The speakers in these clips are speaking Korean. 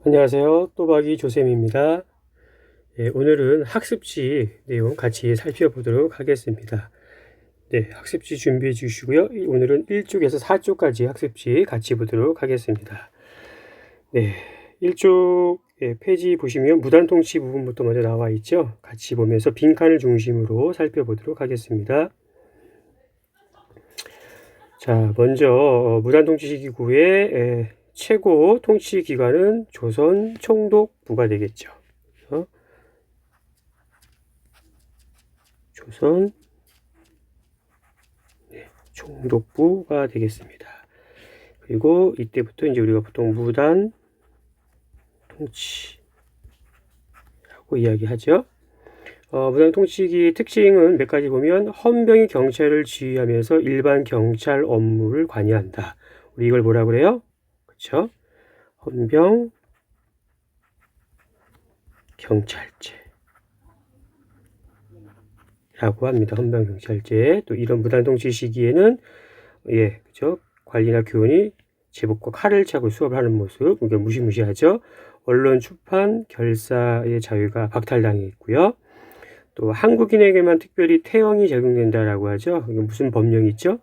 안녕하세요. 또박이 조쌤입니다. 오늘은 학습지 내용 같이 살펴보도록 하겠습니다. 네, 학습지 준비해 주시고요. 오늘은 1쪽에서 4쪽까지 학습지 같이 보도록 하겠습니다. 네, 1쪽 페이지 보시면 무단통치 부분부터 먼저 나와 있죠. 같이 보면서 빈칸을 중심으로 살펴보도록 하겠습니다. 자, 먼저 무단통치기구의 최고 통치기관은 조선 총독부가 되겠죠. 조선 총독부가 되겠습니다. 그리고 이때부터 이제 우리가 보통 무단 통치라고 이야기하죠. 무단 통치기의 특징은 몇 가지 보면 헌병이 경찰을 지휘하면서 일반 경찰 업무를 관여한다. 우리 이걸 뭐라 그래요? 그렇죠? 헌병 경찰제 라고 합니다. 헌병 경찰제. 또 이런 무단 통치 시기에는 그죠? 관리나 교원이 제복과 칼을 차고 수업을 하는 모습, 그게 무시무시하죠. 언론, 출판, 결사의 자유가 박탈당해 있고요. 또 한국인에게만 특별히 태형이 적용된다라고 하죠. 이게 무슨 법령이 있죠?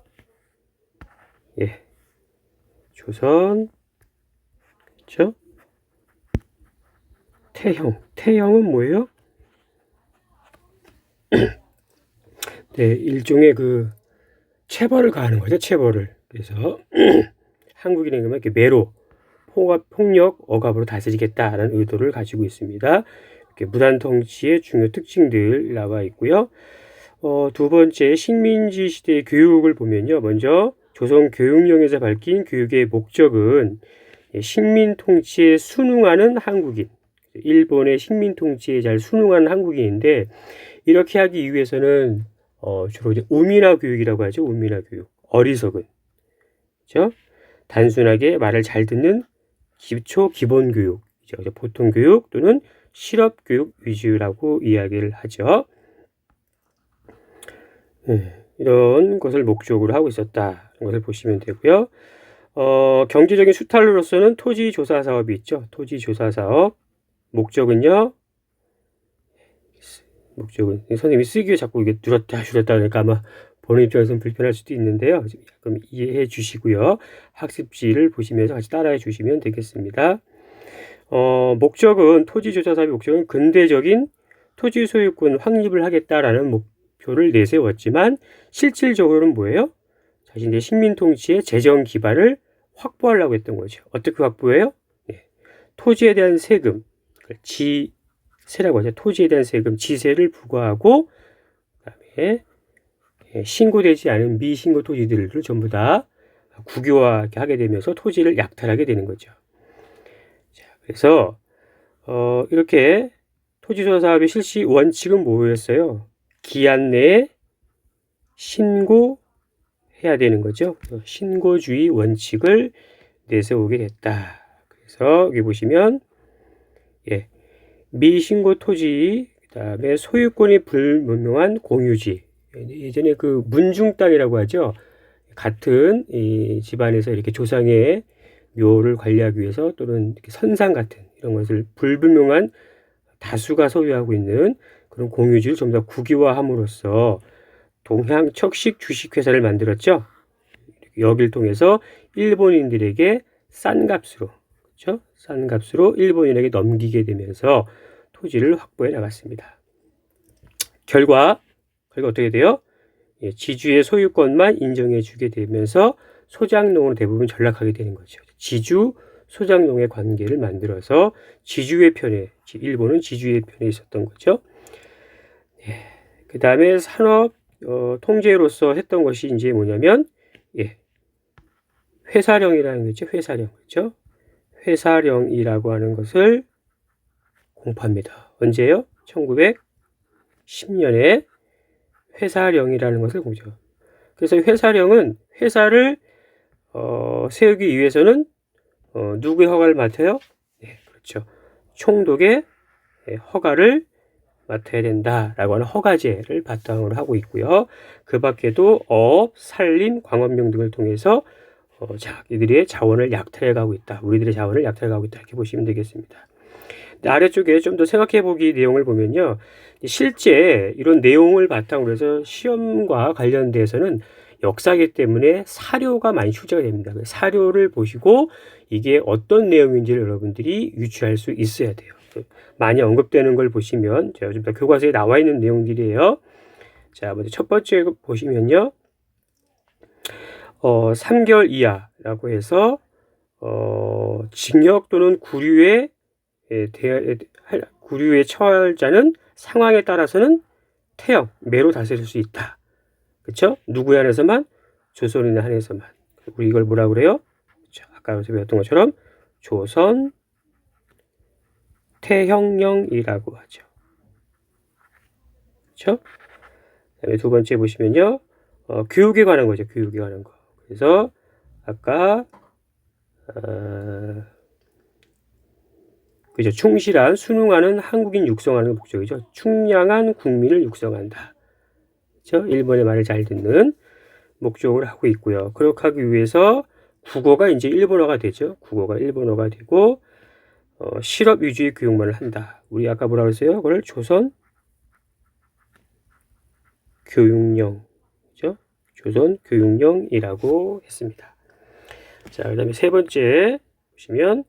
조선, 그렇죠? 태형은 뭐예요? 네, 일종의 그 체벌을 가하는 거죠. 체벌을. 그래서 한국인에게만 이렇게 매로, 폭력, 억압으로 다스리겠다라는 의도를 가지고 있습니다. 이렇게 무단 통치의 중요 특징들 나와 있고요. 두 번째 식민지 시대의 교육을 보면요. 먼저 조선 교육령에서 밝힌 교육의 목적은 식민 통치에 순응하는 한국인, 일본의 식민 통치에 잘 순응하는 한국인인데, 이렇게 하기 위해서는 주로 이제 우민화 교육이라고 하죠. 우민화 교육. 어리석은. 그렇죠? 단순하게 말을 잘 듣는 기초 기본 교육이죠. 보통 교육 또는 실업 교육 위주라고 이야기를 하죠. 이런 것을 목적으로 하고 있었다는 것을 보시면 되고요. 경제적인 수탈로서는 토지 조사 사업이 있죠. 토지 조사 사업. 목적은 선생님이 쓰기에 자꾸 이게 줄었다 그러니까 아마 보는 입장에서는 불편할 수도 있는데요. 그럼 이해해 주시고요. 학습지를 보시면서 같이 따라해 주시면 되겠습니다. 토지 조사 사업의 목적은 근대적인 토지 소유권 확립을 하겠다라는 목표를 내세웠지만 실질적으로는 뭐예요? 자신의 식민 통치의 재정 기반을 확보하려고 했던 거죠. 어떻게 확보해요? 토지에 대한 세금, 지세라고 하죠. 토지에 대한 세금, 지세를 부과하고 그다음에 신고되지 않은 미신고 토지들을 전부 다 국유화하게 되면서 토지를 약탈하게 되는 거죠. 자, 그래서 이렇게 토지조사 사업의 실시 원칙은 뭐였어요? 기한 내에 신고해야 되는 거죠. 신고주의 원칙을 내세우게 됐다. 그래서 여기 보시면 미신고 토지, 그다음에 소유권이 불분명한 공유지. 예전에 그 문중 땅이라고 하죠. 같은 이 집안에서 이렇게 조상의 묘를 관리하기 위해서 또는 이렇게 선상 같은 이런 것을 불분명한 다수가 소유하고 있는 그런 공유지를 좀 더 국유화함으로써 동향척식 주식회사를 만들었죠. 여기를 통해서 일본인들에게 싼 값으로, 그렇죠? 싼 값으로 일본인에게 넘기게 되면서 토지를 확보해 나갔습니다. 결과 어떻게 돼요? 지주의 소유권만 인정해 주게 되면서 소장농은 대부분 전락하게 되는 거죠. 지주, 소장농의 관계를 만들어서 지주의 편에, 일본은 지주의 편에 있었던 거죠. 그 다음에 산업 통제로서 했던 것이 이제 뭐냐면 회사령이라는 거죠. 회사령, 그렇죠? 회사령이라고 하는 것을 공포합니다. 언제요? 1910년에 회사령이라는 것을 공죠. 그래서 회사령은 회사를 세우기 위해서는 누구의 허가를 맡아요? 그렇죠. 총독의 허가를 맡아야 된다라고 하는 허가제를 바탕으로 하고 있고요. 그 밖에도 업, 산림, 광업용 등을 통해서 자, 이들의 자원을 약탈해가고 있다. 우리들의 자원을 약탈해가고 있다. 이렇게 보시면 되겠습니다. 아래쪽에 좀 더 생각해보기 내용을 보면요. 실제 이런 내용을 바탕으로 해서 시험과 관련돼서는 역사이기 때문에 사료가 많이 출제가 됩니다. 사료를 보시고 이게 어떤 내용인지를 여러분들이 유추할 수 있어야 돼요. 많이 언급되는 걸 보시면 제가 좀 더 교과서에 나와 있는 내용들이에요. 자, 먼저 첫 번째 보시면요. 3개월 이하라고 해서 징역 또는 구류에 처할 자는 상황에 따라서는 태형, 매로 다스릴 수 있다. 그렇죠? 누구에 한해서만? 조선인에 한해서만. 우리 이걸 뭐라 그래요? 자, 아까 배웠던 것처럼 조선 태형령이라고 하죠. 그렇죠? 그다음에 두 번째 보시면요. 교육에 관한 거죠. 교육에 관한 거. 그래서 아까 그죠. 충실한, 순응하는 한국인 육성하는 목적이죠. 충량한 국민을 육성한다. 그렇죠? 일본의 말을 잘 듣는 목적을 하고 있고요. 그렇게 하기 위해서 국어가 이제 일본어가 되죠. 국어가 일본어가 되고 실업 위주의 교육만을 한다. 우리 아까 뭐라 그랬어요? 그걸 조선 교육령, 그죠? 조선 교육령이라고 했습니다. 자, 그다음에 세 번째 보시면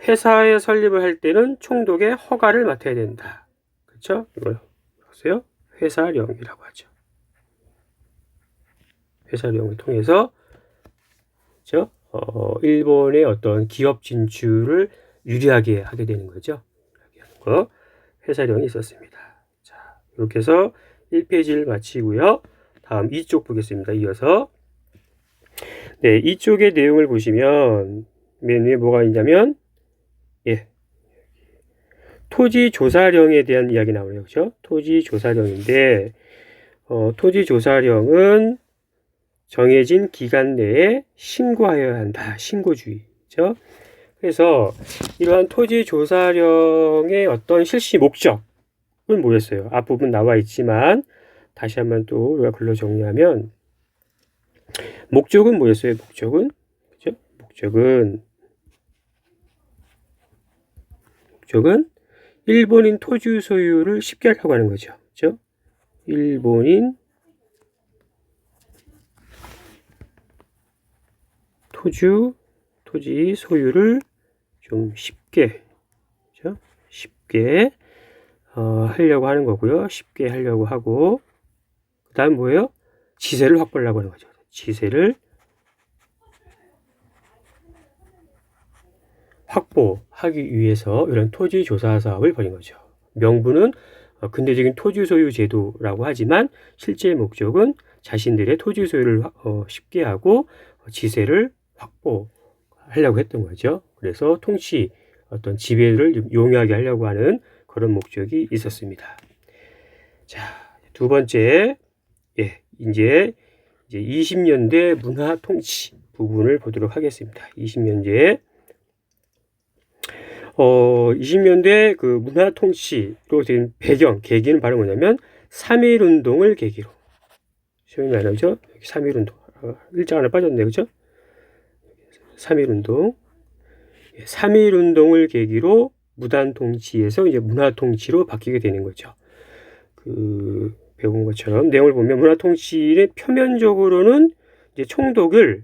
회사에 설립을 할 때는 총독의 허가를 맡아야 된다. 그렇죠? 이걸 보세요. 회사령이라고 하죠. 회사령을 통해서 그렇죠? 일본의 어떤 기업 진출을 유리하게 하게 되는 거죠. 회사령이 있었습니다. 자, 이렇게 해서 1페이지를 마치고요. 다음 2쪽 보겠습니다. 이어서 네, 이쪽의 내용을 보시면 맨 위에 뭐가 있냐면 토지조사령에 대한 이야기 나오네요. 그렇죠? 토지조사령인데 토지조사령은 정해진 기간 내에 신고하여야 한다. 신고주의죠. 그래서 이러한 토지조사령의 어떤 실시 목적은 뭐였어요? 앞부분 나와 있지만 다시 한번 또 우리가 글로 정리하면 목적은 뭐였어요? 목적은 그죠? 목적은 일본인 토지 소유를 쉽게 하려고 하는 거죠. 그죠? 일본인 토지 소유를 좀 쉽게, 그죠? 쉽게 하려고 하는 거고요. 쉽게 하려고 하고, 그 다음 뭐예요? 지세를 확보하려고 하는 거죠. 지세를 확보하기 위해서 이런 토지 조사 사업을 벌인 거죠. 명분은 근대적인 토지 소유 제도라고 하지만 실제 목적은 자신들의 토지 소유를 쉽게 하고 지세를 확보하려고 했던 거죠. 그래서 통치 어떤 지배를 용이하게 하려고 하는 그런 목적이 있었습니다. 자, 두 번째, 이제 20년대 문화 통치 부분을 보도록 하겠습니다. 20년대 그 문화 통치로 된 계기는 바로 뭐냐면 3.1운동을 계기로. 시험이 많이 나오죠? 3.1운동. 일장 하나 빠졌네요. 그죠? 3.1운동. 3.1운동을 계기로 무단 통치에서 이제 문화 통치로 바뀌게 되는 거죠. 배운 것처럼 내용을 보면 문화 통치의 표면적으로는 이제 총독을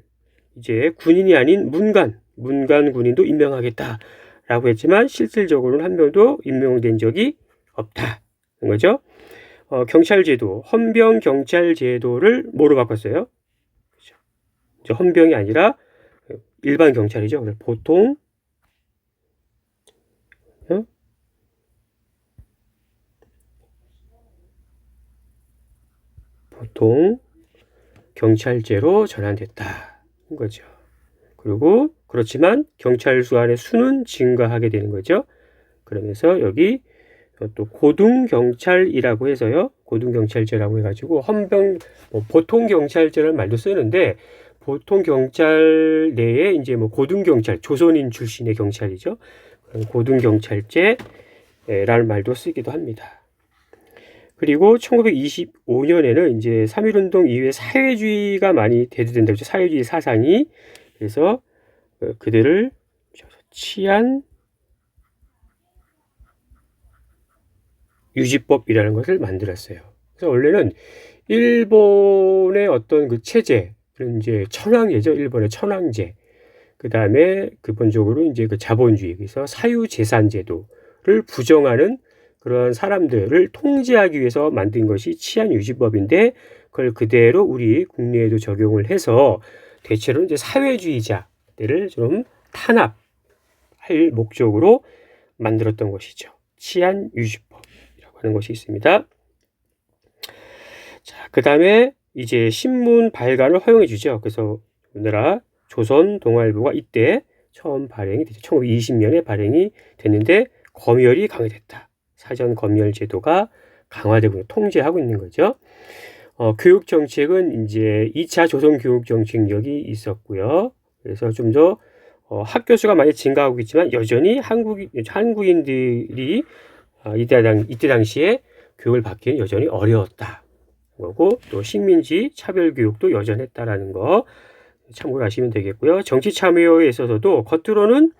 이제 군인이 아닌 문관 군인도 임명하겠다라고 했지만 실질적으로는 한 명도 임명된 적이 없다는 거죠. 경찰제도, 헌병 경찰제도를 뭐로 바꿨어요? 그렇죠? 헌병이 아니라 일반 경찰이죠. 보통 경찰제로 전환됐다는 거죠. 그리고 그렇지만 경찰 수안의 수는 증가하게 되는 거죠. 그러면서 여기 또 고등경찰이라고 해서요. 고등경찰제라고 해가지고 보통 경찰제라는 말도 쓰는데 보통 경찰 내에 이제 고등경찰, 조선인 출신의 경찰이죠. 고등경찰제라는 말도 쓰기도 합니다. 그리고 1925년에는 이제 3.1운동 이후에 사회주의가 많이 대두된다고 했죠. 사회주의 사상이. 그래서 그들을 치안 유지법이라는 것을 만들었어요. 그래서 원래는 일본의 어떤 그 체제는 이제 천황제죠. 일본의 천황제. 그 다음에 기본적으로 이제 그 자본주의, 그래서 사유재산제도를 부정하는 그런 사람들을 통제하기 위해서 만든 것이 치안유지법인데, 그걸 그대로 우리 국내에도 적용을 해서 대체로 이제 사회주의자들을 좀 탄압할 목적으로 만들었던 것이죠. 치안유지법이라고 하는 것이 있습니다. 자, 그 다음에 이제 신문 발간을 허용해 주죠. 그래서 우리나라 조선동아일보가 이때 처음 발행이 됐죠. 1920년에 발행이 됐는데 검열이 강화됐다. 사전 검열 제도가 강화되고 통제하고 있는 거죠. 교육 정책은 이제 2차 조선 교육 정책력이 있었고요. 그래서 좀 더 학교 수가 많이 증가하고 있지만 여전히 한국인들이 이때 당시에 교육을 받기는 여전히 어려웠다. 거고, 또 식민지 차별 교육도 여전했다라는 거 참고를 하시면 되겠고요. 정치 참여에 있어서도 겉으로는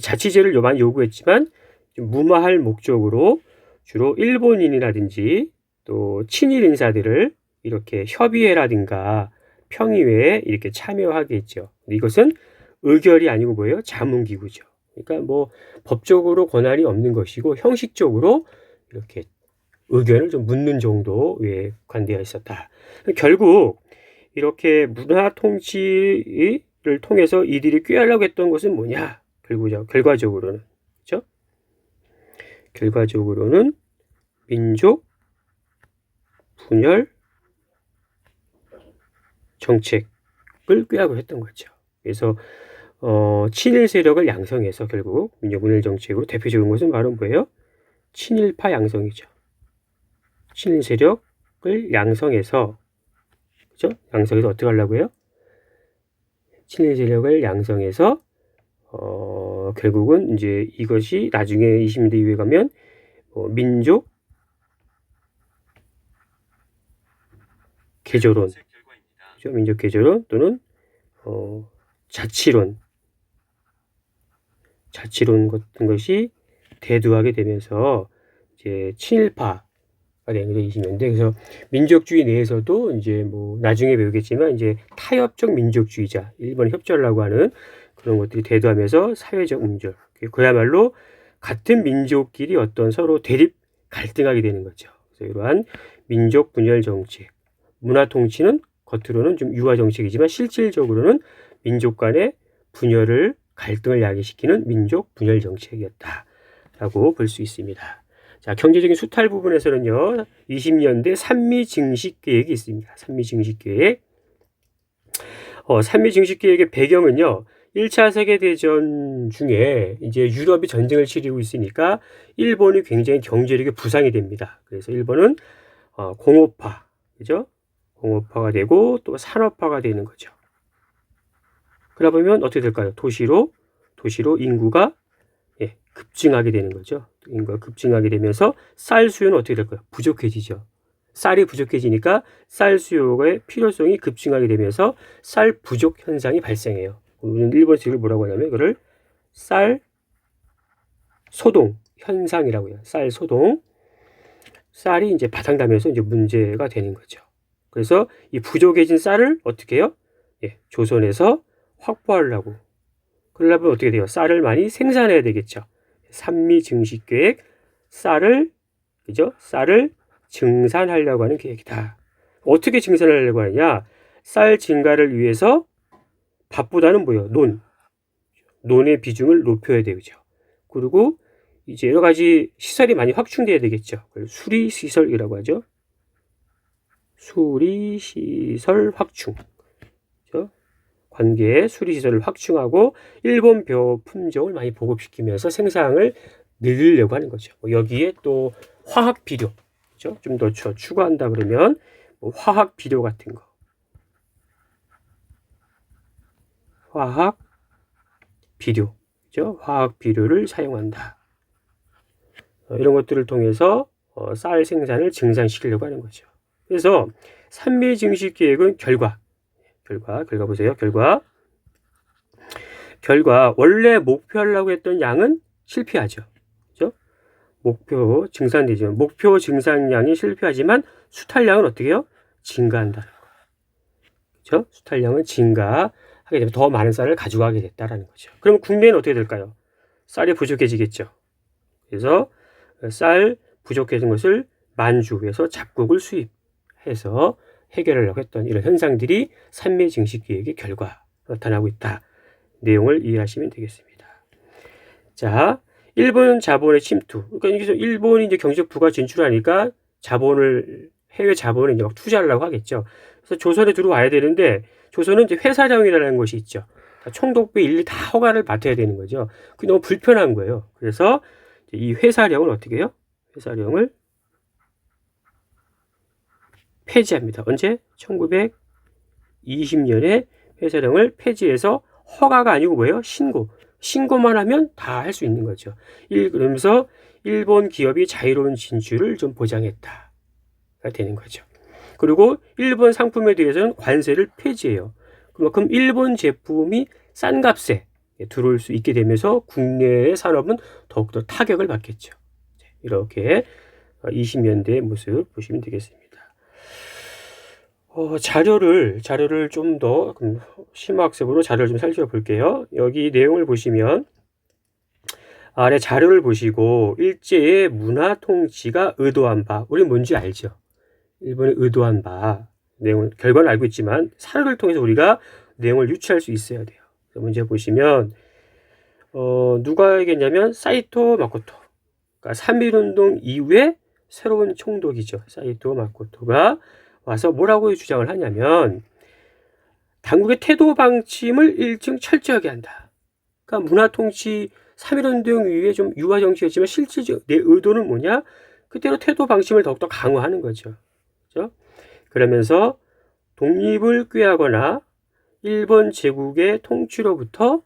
자치제를 많이 요구했지만 좀 무마할 목적으로 주로 일본인이라든지 또 친일 인사들을 이렇게 협의회라든가 평의회에 이렇게 참여하게 했죠. 이것은 의결이 아니고 뭐예요? 자문기구죠. 그러니까 뭐 법적으로 권한이 없는 것이고 형식적으로 이렇게 의견을 좀 묻는 정도에 관되어 있었다. 결국 이렇게 문화 통치를 통해서 이들이 꾀하려고 했던 것은 뭐냐? 결과적으로는, 그렇죠? 결과적으로는 민족 분열 정책을 꾀하고 했던 거죠. 그래서 친일 세력을 양성해서 결국 민족 분열 정책으로 대표적인 것은 바로 뭐예요? 친일파 양성이죠. 친일 세력을 양성해서, 그죠? 양성해서 어떻게 하려고 해요? 친일 세력을 양성해서 결국은 이제 이것이 나중에 20년대 이후에 가면 민족 개조론, 그죠? 민족 개조론 또는 자치론 같은 것이 대두하게 되면서 이제 친일파가 된 거죠, 20년대. 그래서 민족주의 내에서도 이제 뭐 나중에 배우겠지만 이제 타협적 민족주의자, 일본에 협조하려고 하는 그런 것들이 대두하면서 사회적 음절, 그야말로 같은 민족끼리 어떤 서로 대립 갈등하게 되는 거죠. 그래서 이러한 민족 분열 정책, 문화 통치는 겉으로는 좀 유화 정책이지만 실질적으로는 민족 간의 분열을 갈등을 야기시키는 민족 분열 정책이었다라고 볼 수 있습니다. 자, 경제적인 수탈 부분에서는요, 20년대 산미 증식 계획이 있습니다. 산미 증식 계획. 산미 증식 계획의 배경은요, 1차 세계대전 중에 이제 유럽이 전쟁을 치르고 있으니까 일본이 굉장히 경제력이 부상이 됩니다. 그래서 일본은 공업화, 그죠? 공업화가 되고 또 산업화가 되는 거죠. 그러다 보면 어떻게 될까요? 도시로 인구가 급증하게 되는 거죠. 인구가 급증하게 되면서 쌀 수요는 어떻게 될까요? 부족해지죠. 쌀이 부족해지니까 쌀 수요의 필요성이 급증하게 되면서 쌀 부족 현상이 발생해요. 우리는 일본식으로 뭐라고 하냐면 이거를 쌀 소동 현상이라고 해요. 쌀 소동. 쌀이 이제 바탕나면서 이제 문제가 되는 거죠. 그래서 이 부족해진 쌀을 어떻게 해요? 조선에서 확보하려고. 그러려면 어떻게 돼요? 쌀을 많이 생산해야 되겠죠. 산미 증식 계획, 그죠? 쌀을 증산하려고 하는 계획이다. 어떻게 증산하려고 하느냐? 쌀 증가를 위해서 밥보다는 뭐예요? 논의 비중을 높여야 되죠. 그리고 이제 여러 가지 시설이 많이 확충돼야 되겠죠. 수리시설이라고 하죠. 수리시설 확충. 그렇죠? 관계의 수리시설을 확충하고 일본 벼 품종을 많이 보급시키면서 생산을 늘리려고 하는 거죠. 여기에 또 화학 비료, 그렇죠? 좀 더 추가한다 그러면 화학 비료 같은 거, 화학 비료, 그렇죠? 화학 비료를 사용한다. 이런 것들을 통해서 쌀 생산을 증산시키려고 하는 거죠. 그래서 산미 증식 계획은 결과 보세요. 결과 결과 원래 목표하려고 했던 양은 실패하죠. 그죠? 목표 증산되죠. 목표 증산량이 실패하지만 수탈량은 어떻게 해요? 증가한다는 거. 그죠? 수탈량은 증가하게 되면 더 많은 쌀을 가져가게 됐다라는 거죠. 그럼 국내는 어떻게 될까요? 쌀이 부족해지겠죠. 그래서 쌀 부족해진 것을 만주에서 잡곡을 수입해서 해결하려고 했던 이런 현상들이 산매 증식 계획의 결과 나타나고 있다. 내용을 이해하시면 되겠습니다. 자, 일본 자본의 침투. 그러니까 여기서 일본이 이제 경제적 부가 진출하니까 해외 자본을 이제 막 투자하려고 하겠죠. 그래서 조선에 들어와야 되는데 조선은 이제 회사령이라는 것이 있죠. 총독부 일일이 다 허가를 받아야 되는 거죠. 그게 너무 불편한 거예요. 그래서 이 회사령을 어떻게 해요? 회사령을 폐지합니다. 언제? 1920년에 회사령을 폐지해서 허가가 아니고 뭐예요? 신고만 하면 다 할 수 있는 거죠. 그러면서 일본 기업이 자유로운 진출을 좀 보장했다가 되는 거죠. 그리고 일본 상품에 대해서는 관세를 폐지해요. 그만큼 일본 제품이 싼 값에 들어올 수 있게 되면서 국내의 산업은 더욱더 타격을 받겠죠. 이렇게 20년대의 모습 보시면 되겠습니다. 자료를 좀 더 심화학습으로 자료를 좀 살펴볼게요. 여기 내용을 보시면 아래 자료를 보시고 일제의 문화 통치가 의도한 바, 우리 뭔지 알죠? 일본이 의도한 바 내용을 결과는 알고 있지만 사료를 통해서 우리가 내용을 유추할 수 있어야 돼요. 문제 보시면 누가 얘기했냐면 사이토 마코토, 그러니까 3.1운동 이후에 새로운 총독이죠. 사이토 마코토가 와서 뭐라고 주장을 하냐면 당국의 태도 방침을 1층 철저하게 한다. 그러니까 문화통치 3.1운동 이후에 좀 유화 정치였지만 실질적 내 의도는 뭐냐? 그대로 태도 방침을 더욱더 강화하는 거죠. 그렇죠? 그러면서 독립을 꾀하거나 일본 제국의 통치로부터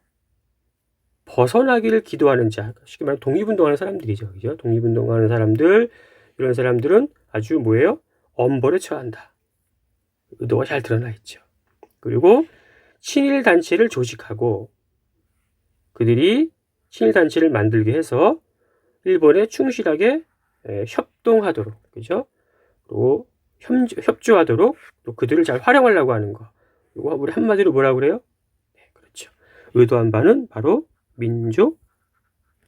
벗어나기를 기도하는 자, 쉽게 말하면 독립운동하는 사람들이죠. 그죠? 독립운동하는 사람들, 이런 사람들은 아주 뭐예요? 엄벌에 처한다. 의도가 잘 드러나 있죠. 그리고 친일 단체를 조직하고 그들이 친일 단체를 만들게 해서 일본에 충실하게 협동하도록, 그죠? 그리고 협조하도록 또 그들을 잘 활용하려고 하는 거. 이거 우리 한마디로 뭐라고 그래요? 네, 그렇죠. 의도한 바는 바로 민족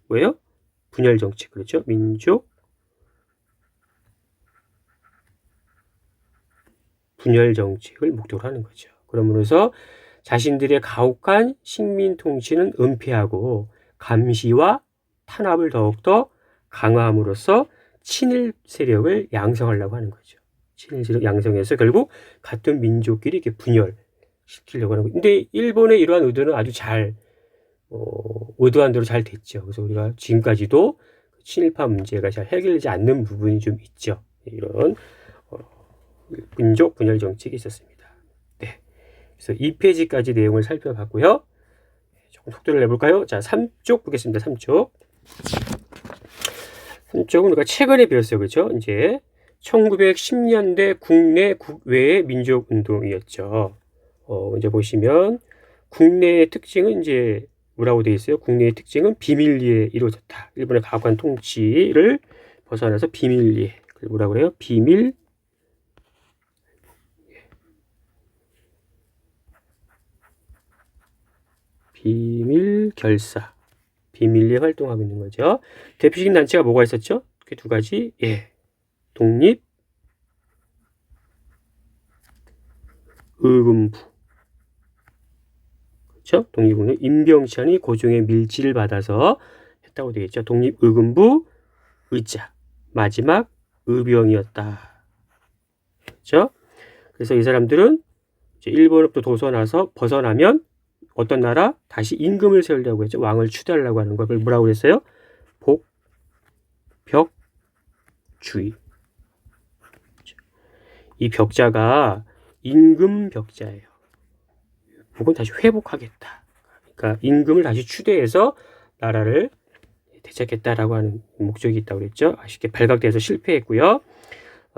뭐예요? 분열 정책, 그렇죠? 민족 분열 정책을 목적으로 하는 거죠. 그러므로서 자신들의 가혹한 식민 통치는 은폐하고 감시와 탄압을 더욱더 강화함으로써 친일 세력을 양성하려고 하는 거죠. 친일 세력 양성해서 결국 같은 민족끼리 이렇게 분열시키려고 하는 거죠. 근데 일본의 이러한 의도는 아주 잘 의도한 대로 잘 됐죠. 그래서 우리가 지금까지도 친일파 문제가 잘 해결되지 않는 부분이 좀 있죠. 이런 민족 분열 정책이 있었습니다. 네. 그래서 2페이지까지 내용을 살펴봤고요. 조금 속도를 내볼까요? 자, 3쪽 보겠습니다. 3쪽. 3쪽은 우리가 최근에 배웠어요. 그렇죠? 이제 1910년대 국내 국외의 민족 운동이었죠. 이제 보시면 국내의 특징은 이제 뭐라고 되어 있어요? 국내의 특징은 비밀리에 이루어졌다. 일본의 가혹한 통치를 벗어나서 비밀리에. 뭐라고 그래요? 비밀 결사, 비밀리에 활동하고 있는 거죠. 대표적인 단체가 뭐가 있었죠? 그 두 가지, 독립, 의금부, 그렇죠? 독립군은 임병찬이 고종의 밀지를 받아서 했다고 되겠죠. 독립, 의금부, 의자, 마지막 의병이었다. 그렇죠? 그래서 이 사람들은 이제 일본으로부터 벗어나면 어떤 나라? 다시 임금을 세우려고 했죠. 왕을 추대하려고 하는 걸 뭐라고 그랬어요? 복벽주의. 이 벽자가 임금 벽자예요. 복은 다시 회복하겠다. 그러니까 임금을 다시 추대해서 나라를 되찾겠다라고 하는 목적이 있다고 그랬죠. 아쉽게 발각돼서 실패했고요.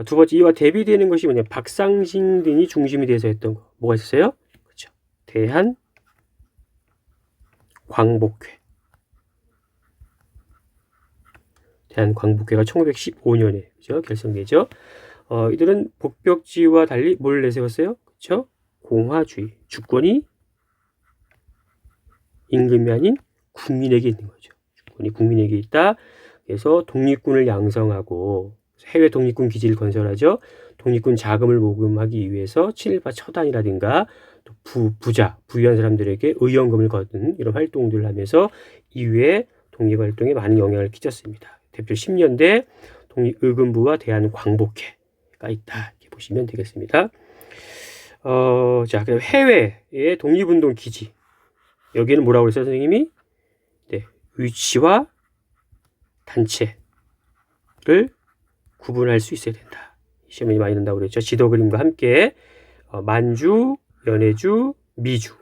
두 번째, 이와 대비되는 것이 뭐냐? 박상신 등이 중심이 돼서 했던 거. 뭐가 있었어요? 그렇죠. 대한 대한광복회. 대한광복회가 1915년에 그죠? 결성되죠. 이들은 복벽지와 달리 뭘 내세웠어요? 그렇죠? 공화주의. 주권이 임금이 아닌 국민에게 있는 거죠. 주권이 국민에게 있다. 그래서 독립군을 양성하고 해외 독립군 기지를 건설하죠. 독립군 자금을 모금하기 위해서 친일파 처단이라든가 또 부자, 부유한 사람들에게 의연금을 거둔 이런 활동들을 하면서 이후에 독립활동에 많은 영향을 끼쳤습니다. 대표 10년대 독립의금부와 대한광복회가 있다. 이렇게 보시면 되겠습니다. 자, 그럼 해외의 독립운동 기지. 여기는 뭐라고 그랬어요, 선생님이? 네, 위치와 단체를 구분할 수 있어야 된다. 시험에 많이 된다고 그랬죠. 지도 그림과 함께 만주, 연해주, 미주,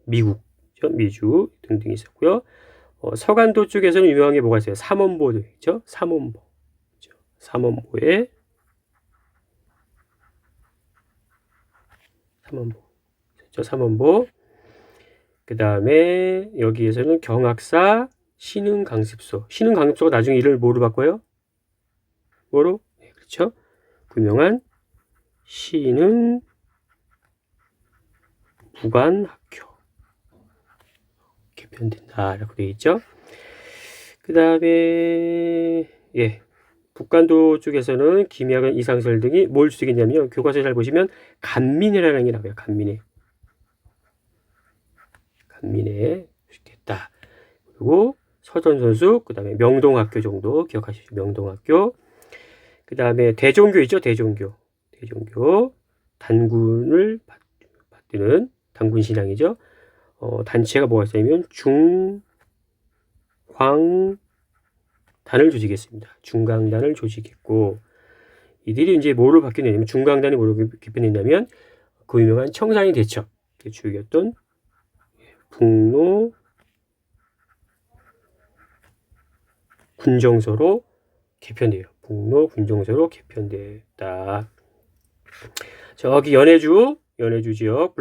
미국, 미주 등등이 있었고요. 서간도 쪽에서는 유명한 게 뭐가 있어요? 삼원보도 있죠. 삼원보. 그렇죠? 삼원보. 그렇죠? 삼원보. 그 다음에 여기에서는 경학사, 신흥강습소. 신흥강습소가 나중에 이름을 뭐로 바꿔요? 뭐로? 네, 그렇죠. 유명한 신흥무관학교 개편된다라고 되어 있죠. 그 다음에 북간도 쪽에서는 김약은, 이상설 등이 뭘 주직했냐면요. 교과서에 잘 보시면 간민회라는 게 나와요. 간민회 주직했다. 그리고 서전선수, 그 다음에 명동학교 정도 기억하시죠. 명동학교. 그 다음에 대종교 있죠. 대종교 단군을 받드는 단군 신앙이죠. 단체가 뭐가 있냐면 중광단을 조직했습니다. 중강단을 조직했고 이들이 이제 뭐로 바뀌었냐면 중강단이 뭐로 개편했냐면 그 유명한 청산리 대첩 주역이었던 북로 군정서로 개편돼요. 북로 군정서로 개편됐다. 저기 연해주 지역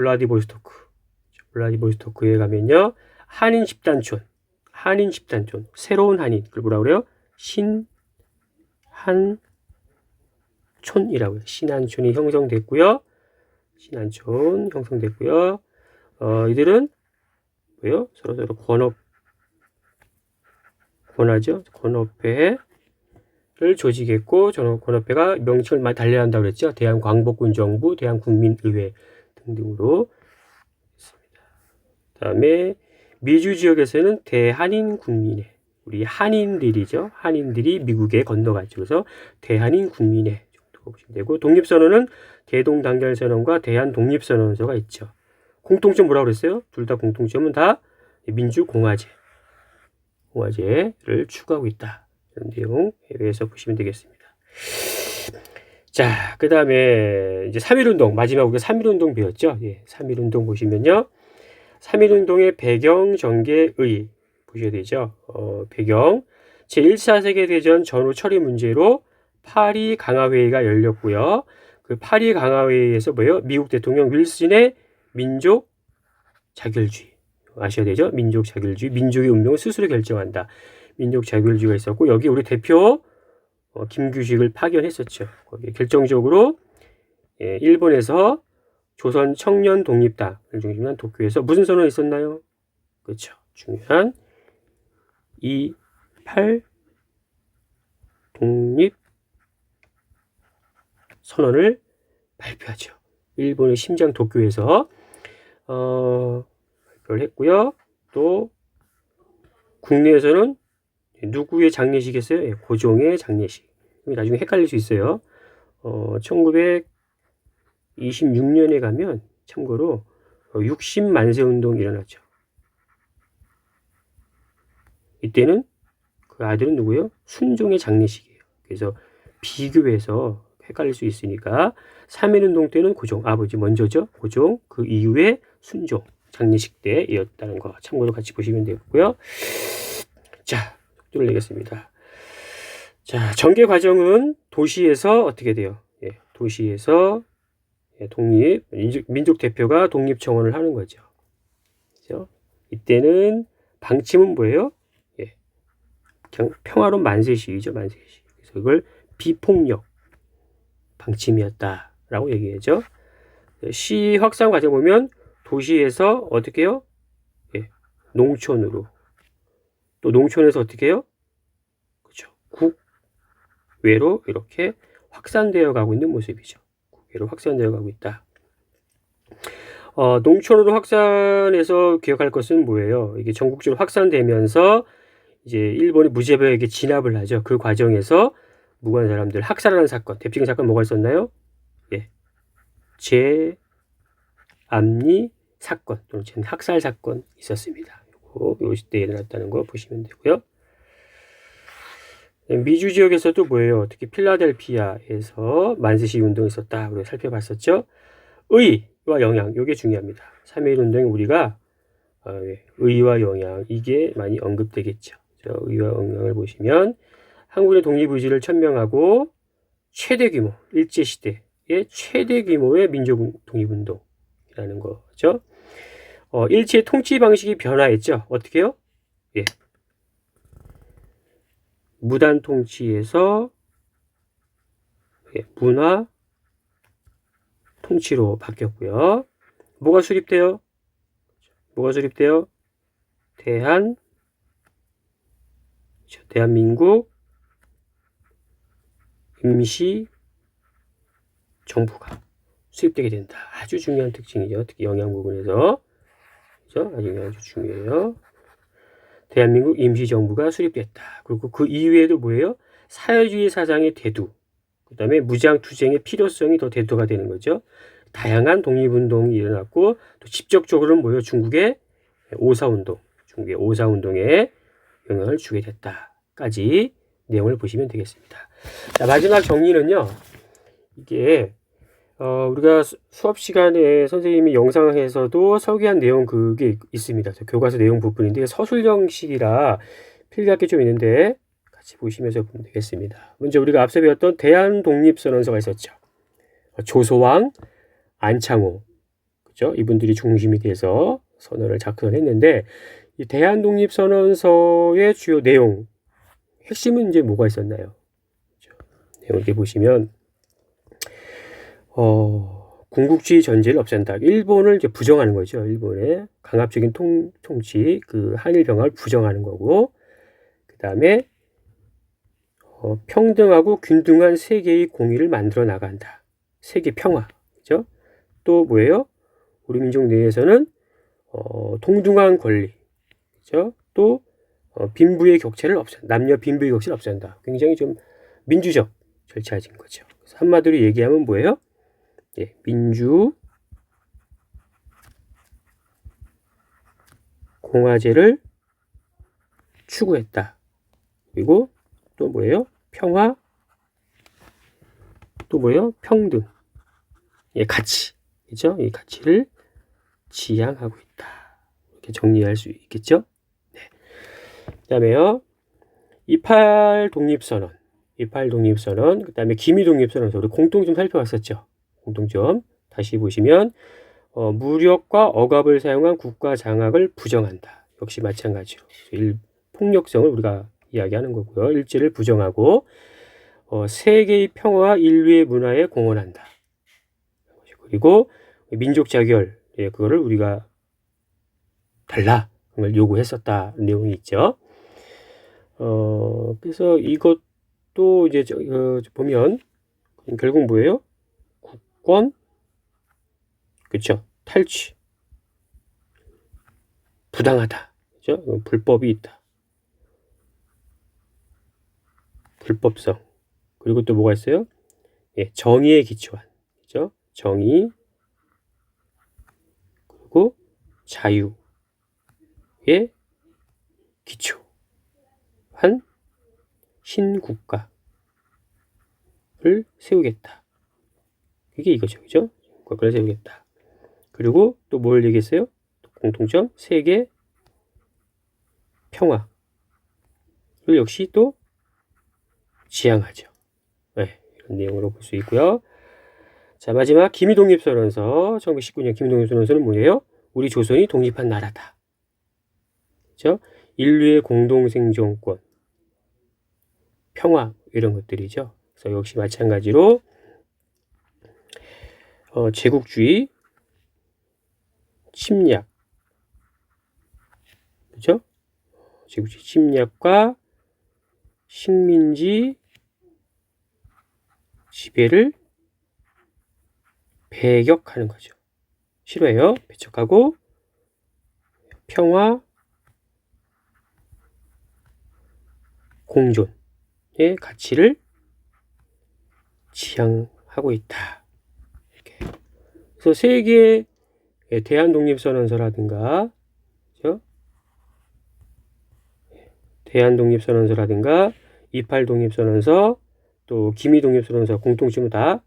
블라디보스토크에 가면요. 한인 집단촌 새로운 한인 그걸 뭐라고 그래요? 신한촌이라고 해요. 신한촌이 형성됐고요. 이들은 뭐요? 서로 권업회를 조직했고 권업회가 명칭을 많이 달리한다고 그랬죠. 대한광복군정부, 대한국민의회 등등으로 있습니다. 그다음에 미주 지역에서는 대한인국민회, 우리 한인들이죠. 한인들이 미국에 건너갔죠. 그래서 대한인국민회 정도 보시면 되고 독립선언은 대동단결선언과 대한독립선언서가 있죠. 공통점 뭐라고 그랬어요? 둘 다 공통점은 다 민주공화제를 추구하고 있다. 이런 내용 해외에서 보시면 되겠습니다. 자, 그 다음에 이제 3.1운동, 마지막 우리가 3.1운동 배웠죠? 3.1운동 보시면요. 3.1운동의 배경 전개의 보셔야 되죠. 배경. 제1차 세계대전 전후 처리 문제로 파리 강화회의가 열렸고요. 그 파리 강화회의에서 뭐예요? 미국 대통령 윌슨의 민족 자결주의. 아셔야 되죠? 민족 자결주의. 민족의 운명을 스스로 결정한다. 민족 자결주의가 있었고 여기 우리 대표 김규식을 파견했었죠. 거기 결정적으로 일본에서 조선 청년 독립당을 중심한 도쿄에서 무슨 선언이 있었나요? 그렇죠. 중요한 2.8 독립 선언을 발표하죠. 일본의 심장 도쿄에서 발표를 했고요. 또 국내에서는 누구의 장례식이었어요? 고종의 장례식. 나중에 헷갈릴 수 있어요. 1926년에 가면 참고로 60만세 운동이 일어났죠. 이때는 그 아들은 누구예요? 순종의 장례식이에요. 그래서 비교해서 헷갈릴 수 있으니까 3.1운동 때는 고종, 아버지 먼저죠. 고종, 그 이후에 순종 장례식 때였다는 거 참고로 같이 보시면 되고요. 자, 속도를 내겠습니다. 자, 전개 과정은 도시에서 어떻게 돼요? 도시에서 민족 대표가 독립청원을 하는 거죠. 그렇죠? 이때는 방침은 뭐예요? 예, 그냥 평화로운 만세시위죠, 만세시위. 그래서 이걸 비폭력 방침이었다라고 얘기하죠. 시 확산 과정 보면 도시에서 어떻게 해요? 예, 농촌으로. 또 농촌에서 어떻게 해요? 그렇죠. 국외로 이렇게 확산되어 가고 있는 모습이죠. 국외로 확산되어 가고 있다. 농촌으로 확산해서 기억할 것은 뭐예요? 이게 전국적으로 확산되면서 이제 일본이 무제백에 진압을 하죠. 그 과정에서 무고한 사람들 학살하는 사건, 대표적인 사건 뭐가 있었나요? 예, 제암리 사건 또는 학살 사건 있었습니다. 요 시대에 일어났다는 거 보시면 되고요. 미주 지역에서도 뭐예요? 특히 필라델피아에서 만세시 운동이 있었다. 우리가 살펴봤었죠. 의와 영향, 이게 중요합니다. 3.1 운동에 우리가 의와 영향, 이게 많이 언급되겠죠. 의와 영향을 보시면 한국의 독립의지를 천명하고 최대 규모, 일제시대의 최대 규모의 민족 독립운동이라는 거죠. 일제 통치 방식이 변화했죠. 어떻게 해요? 예. 무단 통치에서 문화 통치로 바뀌었고요. 뭐가 수립돼요? 뭐가 수립돼요? 대한민국 임시 정부가 수립되게 된다. 아주 중요한 특징이죠. 특히 영양 부분에서. 그죠? 아주 중요해요. 대한민국 임시정부가 수립됐다. 그리고 그 이후에도 뭐예요? 사회주의 사상의 대두, 그 다음에 무장투쟁의 필요성이 더 대두가 되는 거죠. 다양한 독립운동이 일어났고, 또 직접적으로는 뭐예요? 중국의 오사운동에 영향을 주게 됐다까지 내용을 보시면 되겠습니다. 자, 마지막 정리는요. 이게 우리가 수업 시간에 선생님이 영상에서도 소개한 내용 그게 있습니다. 교과서 내용 부분인데 서술 형식이라 필기할 게 좀 있는데 같이 보시면서 보면 되겠습니다. 먼저 우리가 앞서 배웠던 대한독립선언서가 있었죠. 조소왕, 안창호, 그죠? 이분들이 중심이 돼서 선언을 작성했는데 이 대한독립선언서의 주요 내용, 핵심은 이제 뭐가 있었나요? 그죠? 내용 이렇게 보시면 군국주의 전제를 없앤다. 일본을 이제 부정하는 거죠. 일본의 강압적인 통치, 그 한일 병합을 부정하는 거고, 그 다음에 평등하고 균등한 세계의 공의를 만들어 나간다. 세계 평화, 그죠? 또 뭐예요? 우리 민족 내에서는 동등한 권리, 그죠? 또 빈부의 격차를 남녀 빈부의 격차를 없앤다. 굉장히 좀 민주적 절차진 거죠. 그래서 한마디로 얘기하면 뭐예요? 예, 민주 공화제를 추구했다. 그리고 또 뭐예요? 평화, 또 뭐예요? 평등. 예, 가치. 그죠? 이 가치를 지향하고 있다. 이렇게 정리할 수 있겠죠? 네. 그 다음에요. 28 독립선언, 그 다음에 기미 독립선언서, 우리 공통점 살펴봤었죠. 공통점 다시 보시면 무력과 억압을 사용한 국가 장악을 부정한다. 역시 마찬가지로 폭력성을 우리가 이야기하는 거고요. 일제를 부정하고 세계의 평화와 인류의 문화에 공헌한다. 그리고 민족 자결, 그거를 우리가 달라 그걸 요구했었다 내용이 있죠. 그래서 이것도 이제 보면 결국 뭐예요? 국권, 그렇죠? 탈취, 부당하다, 그렇죠? 불법이 있다, 불법성. 그리고 또 뭐가 있어요? 예, 정의에 기초한, 그렇죠? 정의, 그리고 자유에 기초한 신국가를 세우겠다. 이게 이거죠, 그죠? 국가를 세우겠다. 그리고 또 뭘 얘기했어요? 공통점, 세계 평화를 역시 또 지향하죠. 네, 이런 내용으로 볼 수 있고요. 자, 마지막 기미독립선언서, 1919년 기미독립선언서는 뭐예요? 우리 조선이 독립한 나라다. 그죠? 인류의 공동생존권, 평화 이런 것들이죠. 그래서 역시 마찬가지로 제국주의, 침략, 그렇죠? 제국주의 침략과 식민지 지배를 배격하는 거죠. 싫어해요. 배척하고 평화, 공존의 가치를 지향하고 있다. 이렇게. 그래서 세계 대한독립선언서라든가, 그렇죠? 대한독립선언서라든가 28독립선언서, 또 기미독립선언서 공통점은 다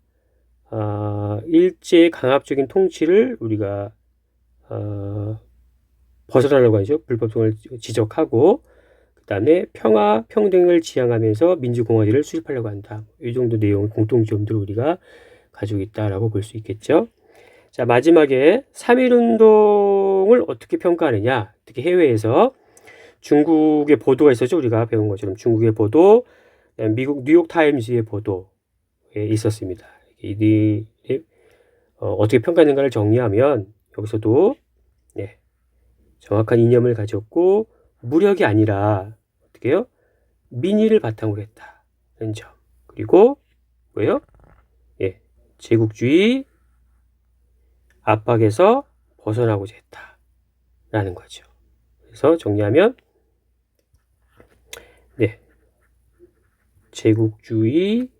일제의 강압적인 통치를 우리가 벗어나려고 하죠. 불법성을 지적하고, 그 다음에 평화, 평등을 지향하면서 민주공화제를 수립하려고 한다. 이 정도 내용 공통점들을 우리가 가지고 있다라고 볼 수 있겠죠. 자, 마지막에 3.1운동을 어떻게 평가하느냐. 특히 해외에서 중국의 보도가 있었죠. 우리가 배운 것처럼 중국의 보도, 미국 뉴욕타임즈의 보도에 있었습니다. 이들이 어떻게 평가하는가를 정리하면 여기서도 정확한 이념을 가졌고 무력이 아니라 어떻게 해요? 민의를 바탕으로 했다는 점. 그리고 뭐예요? 제국주의 압박에서 벗어나고자 했다라는 거죠. 그래서 정리하면 제국주의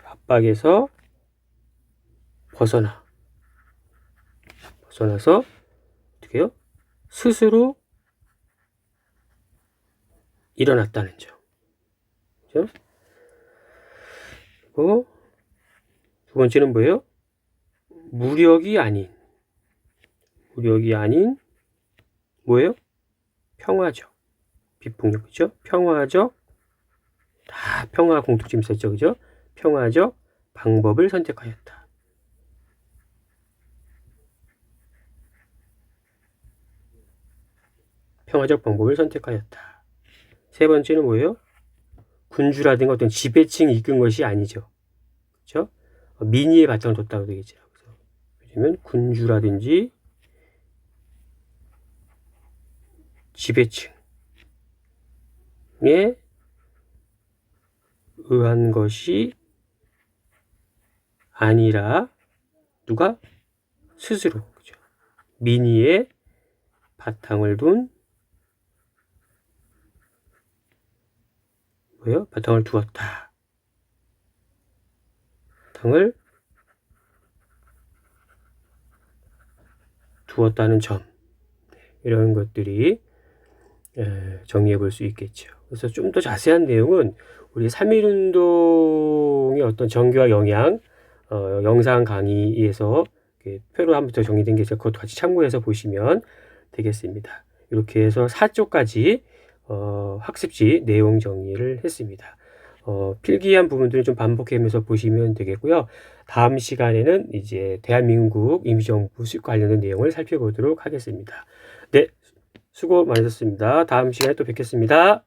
압박에서 벗어나서 어떻게 해요? 스스로 일어났다는 점. 그죠? 그리고 두 번째는 뭐예요? 무력이 아닌 뭐예요? 평화적 비폭력, 그죠? 평화적, 다 평화 공통점 있었죠, 그죠? 평화적 방법을 선택하였다. 평화적 방법을 선택하였다. 세 번째는 뭐예요? 군주라든가 어떤 지배층이 이끈 것이 아니죠. 그렇죠? 민의에 바탕을 뒀다고 되겠죠. 그러면 군주라든지 지배층에 의한 것이 아니라 누가 스스로, 그죠? 민의에 바탕을 둔 뭐예요? 바탕을 두었다. 바탕을 두었다는 점, 이런 것들이 정리해 볼 수 있겠죠. 그래서 좀 더 자세한 내용은 우리 3.1운동의 어떤 전개와 영향 영상 강의에서 표로 한번 더 정리된 게 있어서 그것도 같이 참고해서 보시면 되겠습니다. 이렇게 해서 4쪽까지 학습지 내용 정리를 했습니다. 필기한 부분들을 좀 반복하면서 보시면 되겠고요. 다음 시간에는 이제 대한민국 임시정부 수립 관련된 내용을 살펴보도록 하겠습니다. 네, 수고 많으셨습니다. 다음 시간에 또 뵙겠습니다.